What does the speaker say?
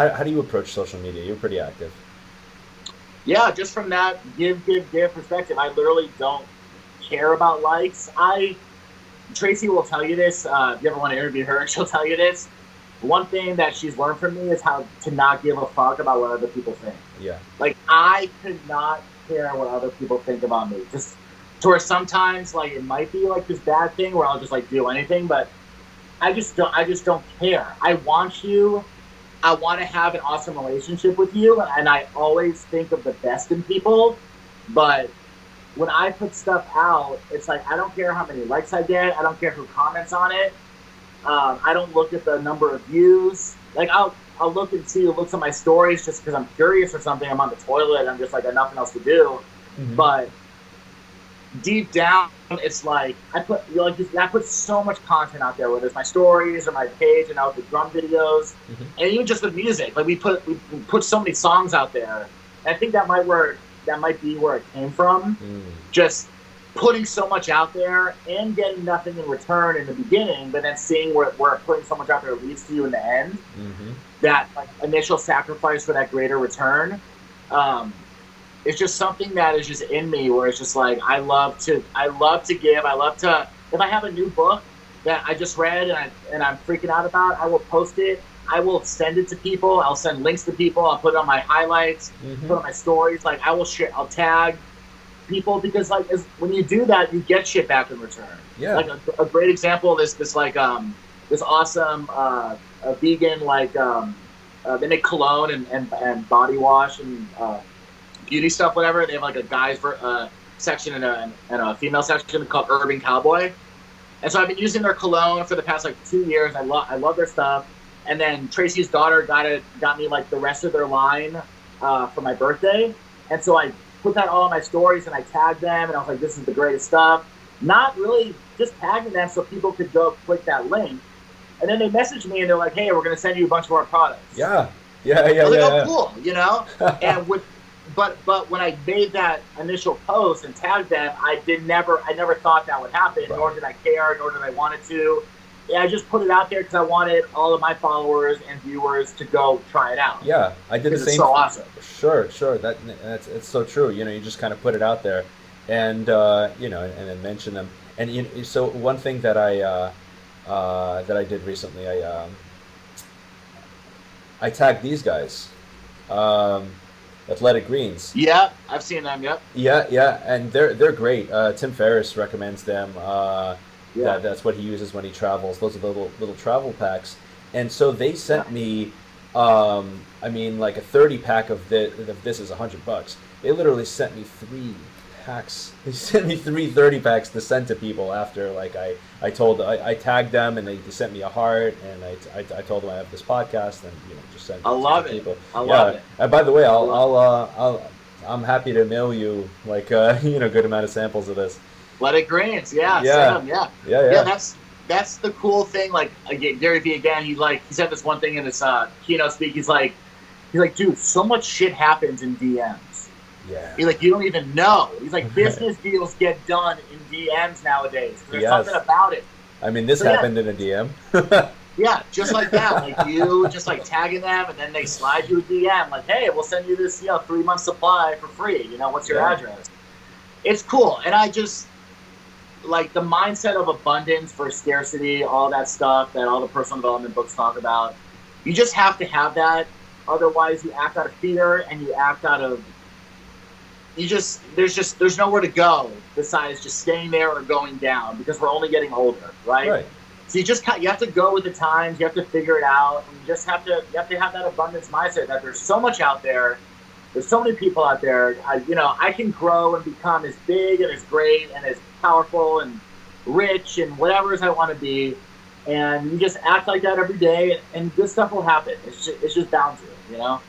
how do you approach social media? You're pretty active. Yeah, just from that give perspective, I literally don't care about likes. Tracy will tell you this. If you ever want to interview her, she'll tell you this. One thing that she's learned from me is how to not give a fuck about what other people think. Yeah. Like I could not care what other people think about me. Just to where sometimes like it might be like this bad thing where I'll just like do anything, but I just don't care. I want you. I want to have an awesome relationship with you, and I always think of the best in people. But when I put stuff out, it's like I don't care how many likes I get. I don't care who comments on it. I don't look at the number of views. Like I'll look and see who looks at my stories just because I'm curious or something. I'm on the toilet. I'm just like I got nothing else to do. Hmm. But deep down, it's like I put so much content out there, whether it's my stories or my page, and out the drum videos, Hmm. and even just with music. Like we put so many songs out there. And I think that might be where it came from. Mm. Just putting so much out there and getting nothing in return in the beginning, but then seeing where putting so much out there leads to you in the end. Hmm. That like initial sacrifice for that greater return. Um, it's just something that is just in me where it's just like I love to give. I love to if I have a new book that I just read and I'm freaking out about, I will post it. I will send it to people. I'll send links to people. I'll put it on my highlights, Hmm. put it on my stories. Like I will share. I'll tag people because like when you do that, you get shit back in return. Yeah. Like a great example of this like this awesome a vegan like they make cologne and body wash and beauty stuff, whatever. They have like a guys section and a female section called Urban Cowboy. And so I've been using their cologne for the past like 2 years. I love their stuff. And then Tracy's daughter got me like the rest of their line for my birthday. And so I put that all on my stories and I tagged them and I was like, this is the greatest stuff. Not really just tagging them so people could go click that link. And then they messaged me and they're like, hey, we're going to send you a bunch of our products. Yeah. Yeah. Yeah. I was like, oh, Yeah. cool, you know? And but when I made that initial post and tagged them, I never thought that would happen, Right. nor did I care, nor did I want it to. Yeah, I just put it out there because I wanted all of my followers and viewers to go try it out Yeah, I did the because it's same. so awesome. Sure, sure. That's it's so true. You know, you just kind of put it out there, and you know, and then mention them. And so one thing that I did recently, I tagged these guys, um, Athletic Greens. Yeah, I've seen them. Yep. Yeah, yeah, and they're great. Tim Ferriss recommends them. Yeah. That's what he uses when he travels. Those are the little travel packs, and so they Yeah. sent me. I mean, like a 30 pack of this is $100. They literally sent me 3 packs. They sent me 30 packs to send to people after like I tagged them and they sent me a heart and I told them I have this podcast and just sent I it to love it. people. I love Yeah. it. And by the way, I love it. I'm happy to mail you like good amount of samples of this. Let it greens. Yeah, Yeah, Sam. Yeah, yeah, yeah. yeah. That's the cool thing. Like again, Gary Vee again. He said this one thing in his keynote speak. He's like, dude, so much shit happens in DMs. Yeah. He's like, you don't even know. He's like, business deals get done in DMs nowadays. There's something Yes. about it. I mean, this So yeah, happened in a DM. yeah, just like that. Like you just like tagging them, and then they slide you a DM. Like, hey, we'll send you this 3 month supply for free. What's your Yeah. address? It's cool, and I just like the mindset of abundance versus scarcity, all that stuff that all the personal development books talk about. You just have to have that. Otherwise, you act out of fear and you act out of there's nowhere to go besides just staying there or going down because we're only getting older, right? Right. So you have to go with the times. You have to figure it out. And you have to have that abundance mindset that there's so much out there. There's so many people out there. I can grow and become as big and as great and as powerful and rich and whatever it is I want to be. And you just act like that every day, and good stuff will happen. It's just bound to,